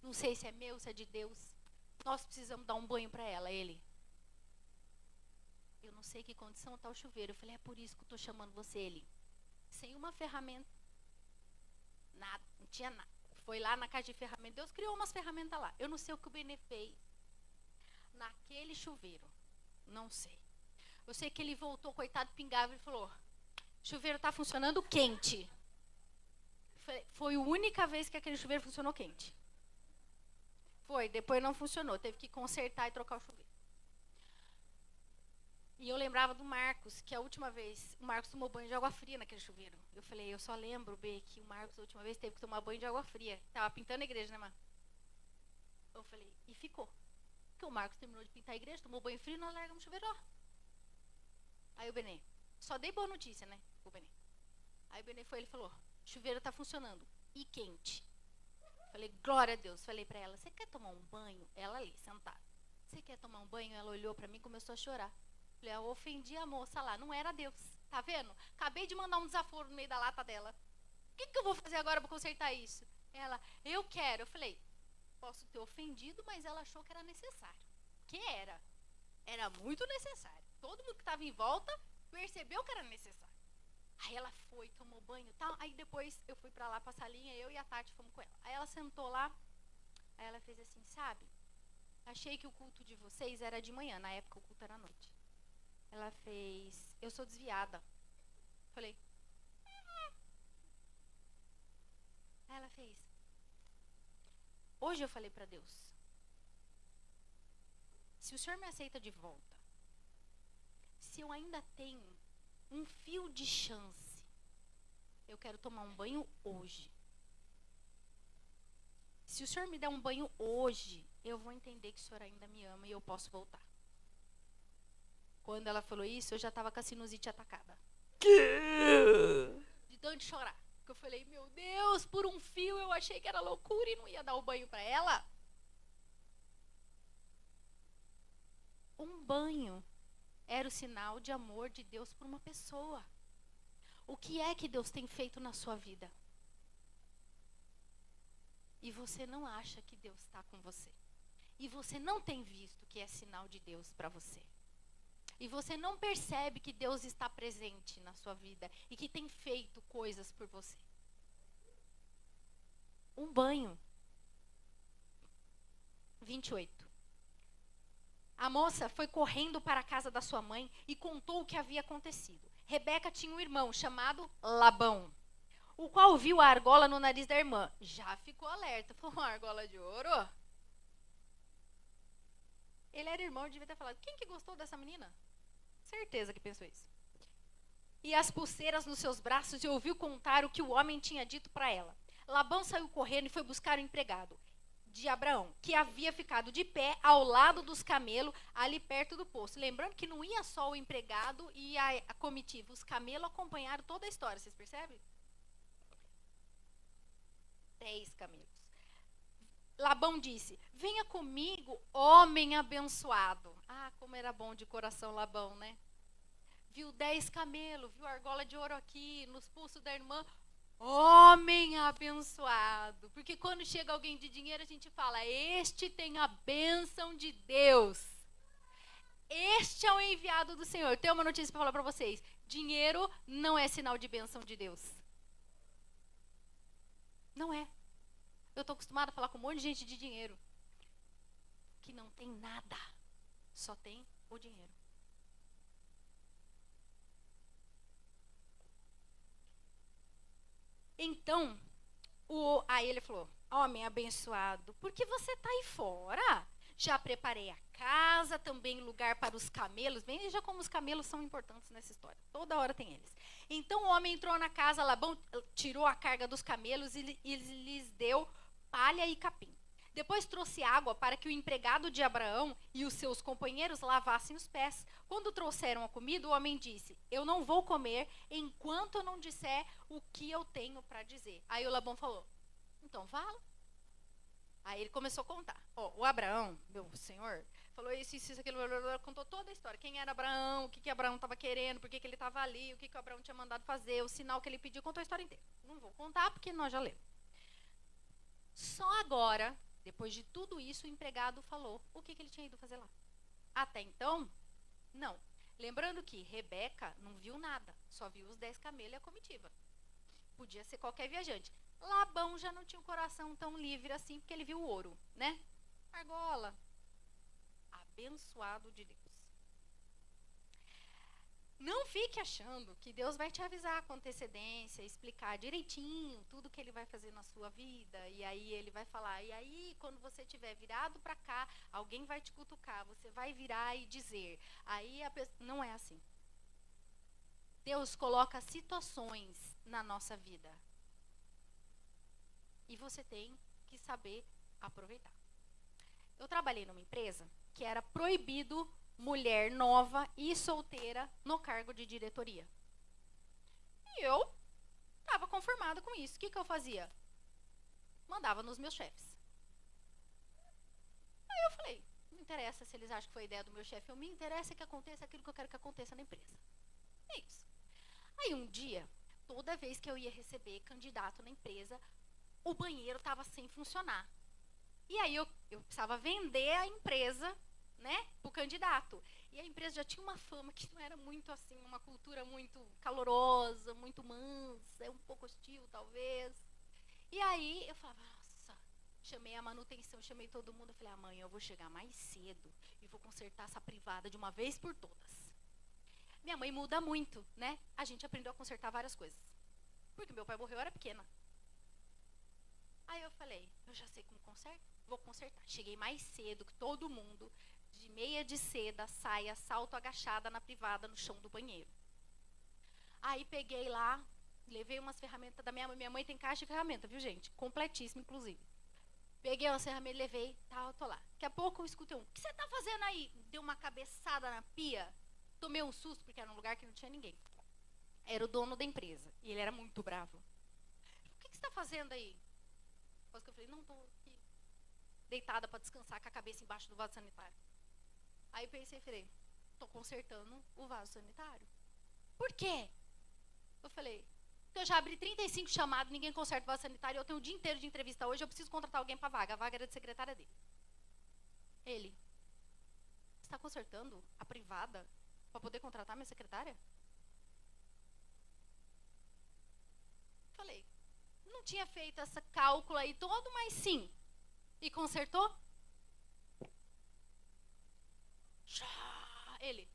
não sei se é meu, se é de Deus. Nós precisamos dar um banho para ela. Ele, eu não sei que condição está o chuveiro. Eu falei, é por isso que eu estou chamando você. Ele, sem uma ferramenta, nada, não tinha nada. Foi lá na caixa de ferramentas, Deus criou umas ferramentas lá. Eu não sei o que o Benê fez naquele chuveiro, não sei. Eu sei que ele voltou, coitado, pingava e falou, chuveiro está funcionando quente. Foi a única vez que aquele chuveiro funcionou quente. Foi, depois não funcionou, teve que consertar e trocar o chuveiro. E eu lembrava do Marcos, que a última vez, o Marcos tomou banho de água fria naquele chuveiro. Eu falei, eu só lembro, B, que o Marcos a última vez teve que tomar banho de água fria. Tava pintando a igreja, né, Mar? Eu falei, e ficou. Porque o Marcos terminou de pintar a igreja, tomou banho frio e nós largamos o chuveiro, ó. Aí o Benê, só dei boa notícia, né, o Benê. Aí o Benê foi, ele falou, chuveiro tá funcionando, e quente. Falei, glória a Deus. Falei pra ela, você quer tomar um banho? Ela ali, sentada. Você quer tomar um banho? Ela olhou pra mim e começou a chorar. Falei, eu ofendi a moça lá, não era Deus. Tá vendo? Acabei de mandar um desaforo no meio da lata dela. O que eu vou fazer agora pra consertar isso? Ela, eu quero. Eu falei, posso ter ofendido, mas ela achou que era necessário. Que era. Era muito necessário. Todo mundo que estava em volta percebeu que era necessário. Aí ela foi, tomou banho e tal. Aí depois eu fui pra lá, pra salinha, eu e a Tati fomos com ela. Aí ela sentou lá, aí ela fez assim, sabe? achei que o culto de vocês era de manhã, na época o culto era à noite. Ela fez, eu sou desviada. Falei, aí ela fez, hoje eu falei para Deus, se o Senhor me aceita de volta, se eu ainda tenho um fio de chance, eu quero tomar um banho hoje. Se o Senhor me der um banho hoje, eu vou entender que o Senhor ainda me ama e eu posso voltar. Quando ela falou isso, eu já estava com a sinusite atacada. De tanto chorar. Porque eu falei, meu Deus, por um fio eu achei que era loucura e não ia dar o banho para ela. Um banho era o sinal de amor de Deus por uma pessoa. O que é que Deus tem feito na sua vida? E você não acha que Deus está com você. E você não tem visto que é sinal de Deus para você. E você não percebe que Deus está presente na sua vida e que tem feito coisas por você. Um banho. 28. A moça foi correndo para a casa da sua mãe e contou o que havia acontecido. Rebeca tinha um irmão chamado Labão, o qual viu a argola no nariz da irmã. Já ficou alerta. Falou, uma argola de ouro? Ele era irmão e devia ter falado, quem que gostou dessa menina? Certeza que pensou isso. E as pulseiras nos seus braços e ouviu contar o que o homem tinha dito para ela. Labão saiu correndo e foi buscar o empregado de Abraão, que havia ficado de pé ao lado dos camelos, ali perto do poço. Lembrando que não ia só o empregado e a comitiva, os camelos acompanharam toda a história, vocês percebem? 10 camelos. Labão disse, venha comigo, homem abençoado. Ah, como era bom de coração Labão, né? Viu 10 camelos, viu a argola de ouro aqui, nos pulsos da irmã. Homem abençoado. Porque quando chega alguém de dinheiro, a gente fala, este tem a bênção de Deus. Este é o enviado do Senhor. Tenho uma notícia para falar para vocês. Dinheiro não é sinal de bênção de Deus. Não é. Eu estou acostumada a falar com um monte de gente de dinheiro que não tem nada, só tem o dinheiro. Então, aí ele falou, homem abençoado, por que você está aí fora? Já preparei a casa, também lugar para os camelos. Veja como os camelos são importantes nessa história. Toda hora tem eles. Então o homem entrou na casa, Labão tirou a carga dos camelos e lhes deu palha e capim. Depois trouxe água para que o empregado de Abraão e os seus companheiros lavassem os pés. Quando trouxeram a comida, o homem disse, eu não vou comer enquanto eu não disser o que eu tenho para dizer. Aí o Labão falou, então fala. Aí ele começou a contar. O Abraão, meu senhor, falou isso, aquilo, contou toda a história. Quem era Abraão, o que Abraão estava querendo, por que ele estava ali, o que o Abraão tinha mandado fazer, o sinal que ele pediu, contou a história inteira. Não vou contar porque nós já lemos. Só agora, depois de tudo isso, o empregado falou o que ele tinha ido fazer lá. Até então, não. Lembrando que Rebeca não viu nada, só viu os 10 camelos e a comitiva. Podia ser qualquer viajante. Labão já não tinha o coração tão livre assim, porque ele viu o ouro, né? Argola. Abençoado de Deus. Não fique achando que Deus vai te avisar com antecedência, explicar direitinho tudo que ele vai fazer na sua vida. E aí ele vai falar, e aí quando você estiver virado para cá, alguém vai te cutucar, você vai virar e dizer. Aí a pessoa... Não é assim. Deus coloca situações na nossa vida. E você tem que saber aproveitar. Eu trabalhei numa empresa que era proibido mulher nova e solteira no cargo de diretoria. E eu estava conformada com isso. O que eu fazia? Mandava nos meus chefes. Aí eu falei, não interessa se eles acham que foi ideia do meu chefe, me interessa que aconteça aquilo que eu quero que aconteça na empresa. É isso. Aí um dia, toda vez que eu ia receber candidato na empresa, o banheiro estava sem funcionar. E aí eu precisava vender a empresa, né, pro candidato. E a empresa já tinha uma fama que não era muito assim, uma cultura muito calorosa, muito mansa, um pouco hostil talvez. E aí eu falava, nossa, Chamei a manutenção, chamei todo mundo. Eu falei, amanhã eu vou chegar mais cedo e vou consertar essa privada de uma vez por todas. Minha mãe muda muito, né? A gente aprendeu a consertar várias coisas. Porque meu pai morreu, eu era pequena. Aí eu falei, eu já sei como conserta, vou consertar. Cheguei mais cedo que todo mundo, de meia de seda, saia, salto agachada na privada, no chão do banheiro. Aí peguei lá, levei umas ferramentas da minha mãe. Minha mãe tem caixa de ferramenta, viu, gente? Completíssima, inclusive. Peguei umas ferramentas, levei, tal, tô lá. Daqui a pouco eu escutei o que você tá fazendo aí? Deu uma cabeçada na pia. Tomei um susto, porque era um lugar que não tinha ninguém. Era o dono da empresa, e ele era muito bravo. O que você tá fazendo aí? Depois que eu falei, não, tô aqui, deitada para descansar com a cabeça embaixo do vaso sanitário. Aí pensei e falei, tô consertando o vaso sanitário. Por quê? Eu falei, porque eu já abri 35 chamados, ninguém conserta o vaso sanitário, eu tenho o dia inteiro de entrevista hoje, eu preciso contratar alguém para vaga. A vaga era de secretária dele. Ele, você está consertando a privada para poder contratar minha secretária? Falei, não tinha feito essa cálculo aí todo, mas sim. E consertou? Ele.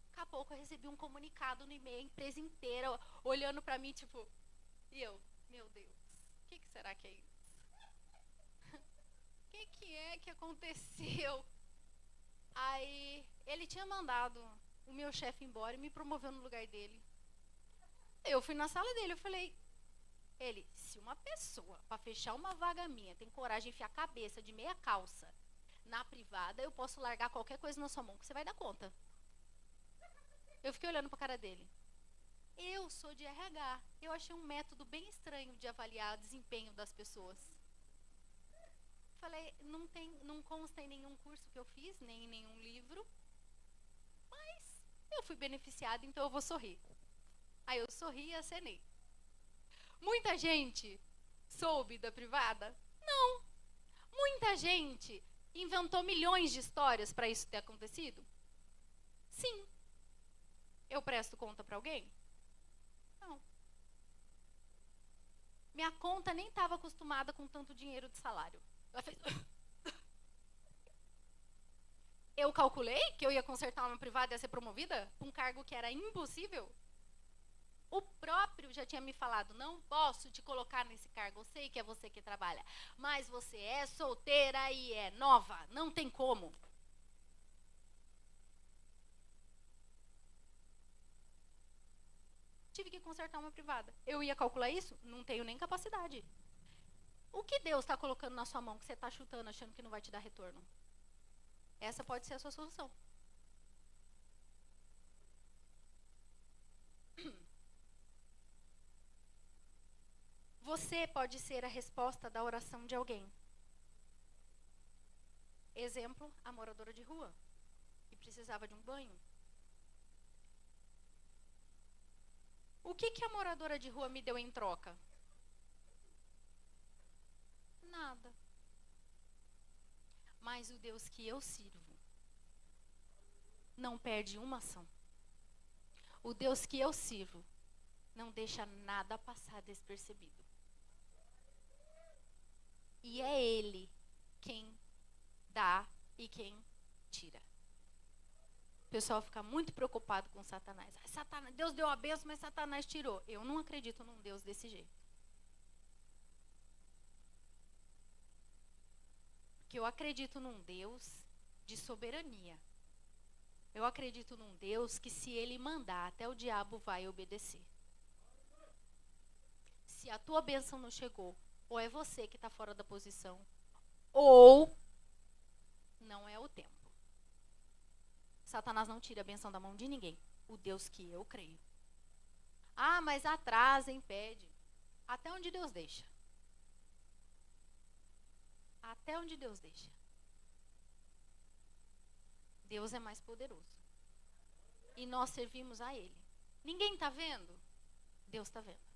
Daqui a pouco eu recebi um comunicado no e-mail, a empresa inteira olhando pra mim, tipo, e eu, meu Deus, o que será que é isso? O que é que aconteceu? Aí ele tinha mandado o meu chefe embora e me promoveu no lugar dele. Eu fui na sala dele, eu falei, ele, se uma pessoa, para fechar uma vaga minha, tem coragem de enfiar a cabeça de meia calça na privada, eu posso largar qualquer coisa na sua mão, que você vai dar conta. Eu fiquei olhando para a cara dele. Eu sou de RH. Eu achei um método bem estranho de avaliar o desempenho das pessoas. Falei, não consta em nenhum curso que eu fiz, nem em nenhum livro. Mas eu fui beneficiada, então eu vou sorrir. Aí eu sorri e acenei. Muita gente soube da privada? Não. Muita gente inventou milhões de histórias para isso ter acontecido? Sim. Eu presto conta para alguém? Não. Minha conta nem estava acostumada com tanto dinheiro de salário. Ela fez... Eu calculei que eu ia consertar uma privada e ia ser promovida para um cargo que era impossível. O próprio já tinha me falado, não posso te colocar nesse cargo, eu sei que é você que trabalha, mas você é solteira e é nova, não tem como. Tive que consertar uma privada. Eu ia calcular isso? Não tenho nem capacidade. O que Deus está colocando na sua mão que você está chutando achando que não vai te dar retorno? Essa pode ser a sua solução. Você pode ser a resposta da oração de alguém. Exemplo, a moradora de rua, que precisava de um banho. O que a moradora de rua me deu em troca? Nada. Mas o Deus que eu sirvo não perde uma ação. O Deus que eu sirvo não deixa nada passar despercebido. E é Ele quem dá e quem tira. O pessoal fica muito preocupado com Satanás. Satanás, Deus deu a bênção, mas Satanás tirou. Eu não acredito num Deus desse jeito. Porque eu acredito num Deus de soberania. Eu acredito num Deus que, se Ele mandar, até o diabo vai obedecer. Se a tua bênção não chegou, ou é você que está fora da posição, ou não é o tempo. Satanás não tira a bênção da mão de ninguém. O Deus que eu creio. Ah, mas atrasa, impede. Até onde Deus deixa. Até onde Deus deixa. Deus é mais poderoso. E nós servimos a Ele. Ninguém está vendo? Deus está vendo.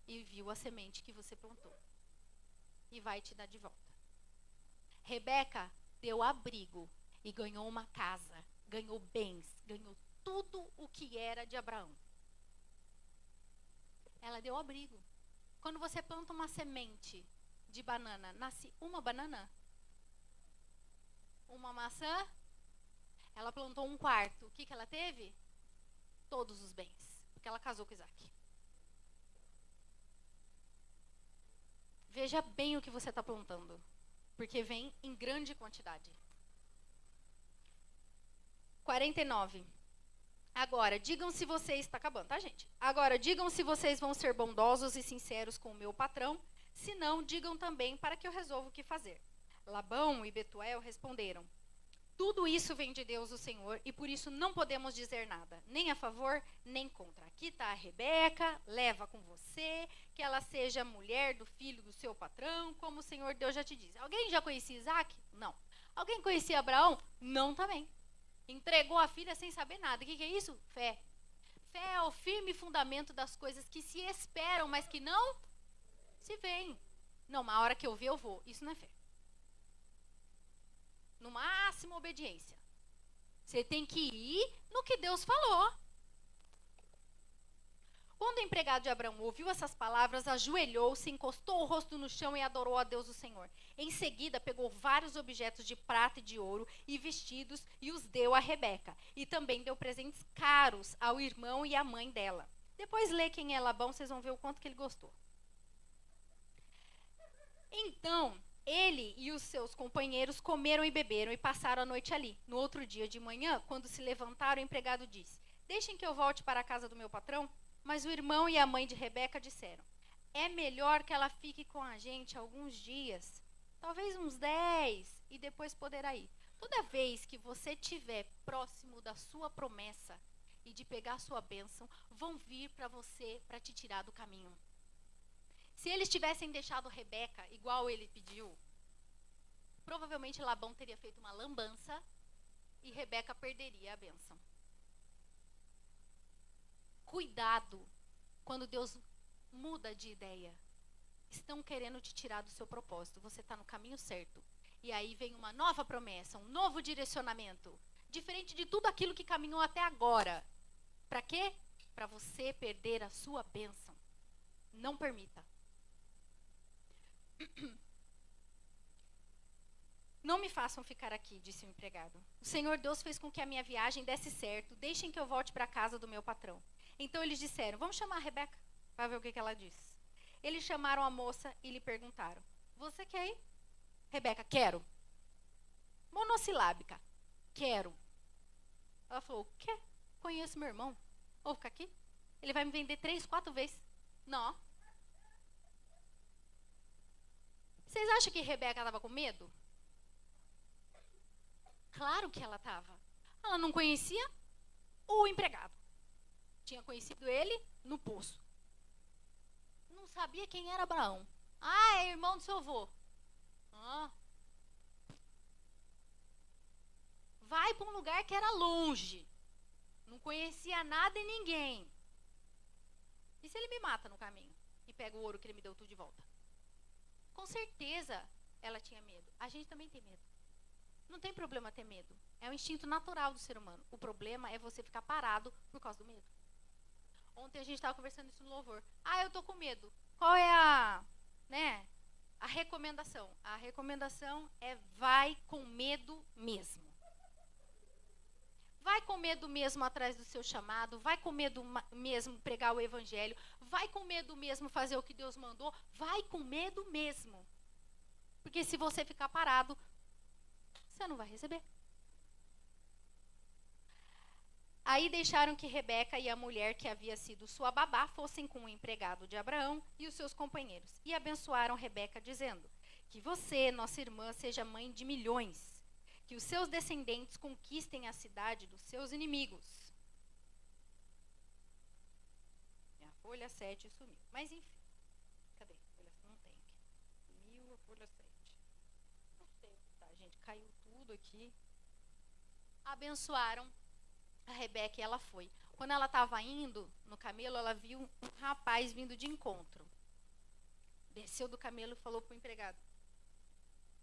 E viu a semente que você plantou. E vai te dar de volta. Rebeca deu abrigo e ganhou uma casa. Ganhou bens. Ganhou tudo o que era de Abraão. Ela deu abrigo. Quando você planta uma semente de banana, nasce uma banana? Uma maçã? Ela plantou um quarto. O que ela teve? Todos os bens. Porque ela casou com Isaac. Veja bem o que você está plantando. Porque vem em grande quantidade. 49. Agora, digam se vocês... Está acabando, tá, gente? Agora, digam se vocês vão ser bondosos e sinceros com o meu patrão. Se não, digam também para que eu resolva o que fazer. Labão e Betuel responderam: tudo isso vem de Deus, o Senhor, e por isso não podemos dizer nada, nem a favor, nem contra. Aqui está a Rebeca, leva com você, que ela seja mulher do filho do seu patrão, como o Senhor Deus já te diz. Alguém já conhecia Isaac? Não. Alguém conhecia Abraão? Não também. Entregou a filha sem saber nada. O que é isso? Fé. Fé é o firme fundamento das coisas que se esperam, mas que não se veem. Não, mas a hora que eu ver, eu vou. Isso não é fé. No máximo, obediência. Você tem que ir no que Deus falou. Quando o empregado de Abraão ouviu essas palavras, ajoelhou-se, encostou o rosto no chão e adorou a Deus o Senhor. Em seguida, pegou vários objetos de prata e de ouro e vestidos e os deu a Rebeca. E também deu presentes caros ao irmão e à mãe dela. Depois lê quem é Labão, vocês vão ver o quanto que ele gostou. Então, ele e os seus companheiros comeram e beberam e passaram a noite ali. No outro dia de manhã, quando se levantaram, o empregado disse: deixem que eu volte para a casa do meu patrão. Mas o irmão e a mãe de Rebeca disseram: é melhor que ela fique com a gente alguns dias, talvez uns 10, e depois poderá ir. Toda vez que você estiver próximo da sua promessa e de pegar sua bênção, vão vir para você para te tirar do caminho. Se eles tivessem deixado Rebeca igual ele pediu, provavelmente Labão teria feito uma lambança e Rebeca perderia a bênção. Cuidado quando Deus muda de ideia. Estão querendo te tirar do seu propósito. Você está no caminho certo. E aí vem uma nova promessa, um novo direcionamento. Diferente de tudo aquilo que caminhou até agora. Para quê? Para você perder a sua bênção. Não permita. Não me façam ficar aqui, disse o empregado. O Senhor Deus fez com que a minha viagem desse certo. Deixem que eu volte para a casa do meu patrão. Então eles disseram: vamos chamar a Rebeca para ver o que ela diz. Eles chamaram a moça e lhe perguntaram: você quer ir? Rebeca: quero. Monossilábica: quero. Ela falou: o quê? Conheço meu irmão. Vou ficar aqui? Ele vai me vender 3, 4 vezes. Não. Vocês acham que Rebeca estava com medo? Claro que ela estava. Ela não conhecia o empregado. Tinha conhecido ele no poço. Não sabia quem era Abraão. Ah, é irmão do seu avô. Ah. Vai para um lugar que era longe. Não conhecia nada e ninguém. E se ele me mata no caminho? E pega o ouro que ele me deu tudo de volta? Com certeza ela tinha medo. A gente também tem medo. Não tem problema ter medo. É um instinto natural do ser humano. O problema é você ficar parado por causa do medo. Ontem a gente estava conversando isso no louvor. Ah, eu tô com medo. Qual é a recomendação? A recomendação é: vai com medo mesmo. Vai com medo mesmo atrás do seu chamado. Vai com medo mesmo pregar o evangelho. Vai com medo mesmo fazer o que Deus mandou. Vai com medo mesmo. Porque se você ficar parado, você não vai receber. Aí deixaram que Rebeca e a mulher que havia sido sua babá fossem com o empregado de Abraão e os seus companheiros. E abençoaram Rebeca, dizendo: que você, nossa irmã, seja mãe de milhões. Que os seus descendentes conquistem a cidade dos seus inimigos. A folha 7 sumiu. Mas enfim. Cadê? Não tem aqui. Sumiu a folha 7. Não sei. Tá, gente, caiu tudo aqui. Abençoaram a Rebeca e ela foi. Quando ela estava indo no camelo, ela viu um rapaz vindo de encontro. Desceu do camelo e falou para o empregado: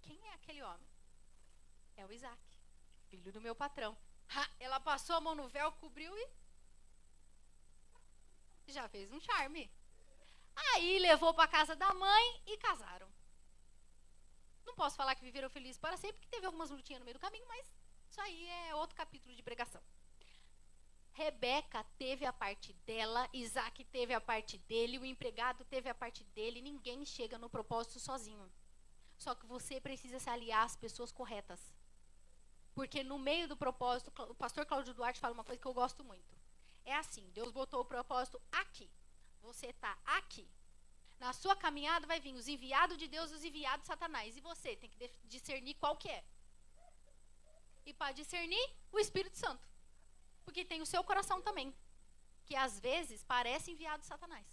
quem é aquele homem? É o Isaac, filho do meu patrão. Ela passou a mão no véu, cobriu e já fez um charme. Aí levou para casa da mãe e casaram. Não posso falar que viveram felizes para sempre, porque teve algumas lutinhas no meio do caminho, mas isso aí é outro capítulo de pregação. Rebeca teve a parte dela, Isaac teve a parte dele, o empregado teve a parte dele. Ninguém chega no propósito sozinho. Só que você precisa se aliar às pessoas corretas. Porque no meio do propósito, o pastor Cláudio Duarte fala uma coisa que eu gosto muito. É assim, Deus botou o propósito aqui. Você está aqui. Na sua caminhada vai vir os enviados de Deus e os enviados de Satanás. E você tem que discernir qual que é. E para discernir, o Espírito Santo. Porque tem o seu coração também. Que às vezes parece enviado de Satanás.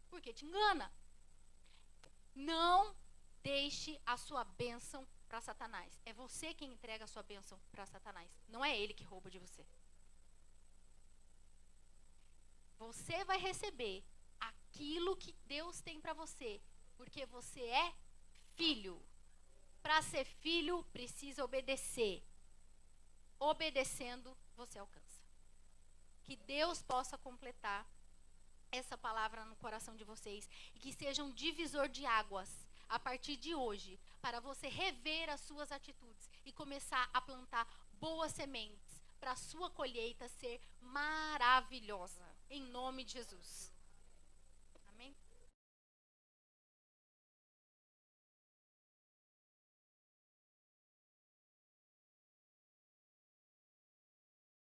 Porque te engana. Não deixe a sua bênção para Satanás. É você quem entrega a sua bênção para Satanás. Não é ele que rouba de você. Você vai receber aquilo que Deus tem para você, porque você é filho. Para ser filho, precisa obedecer. Obedecendo, você alcança. Que Deus possa completar essa palavra no coração de vocês e que seja um divisor de águas a partir de hoje, para você rever as suas atitudes e começar a plantar boas sementes para a sua colheita ser maravilhosa. Em nome de Jesus.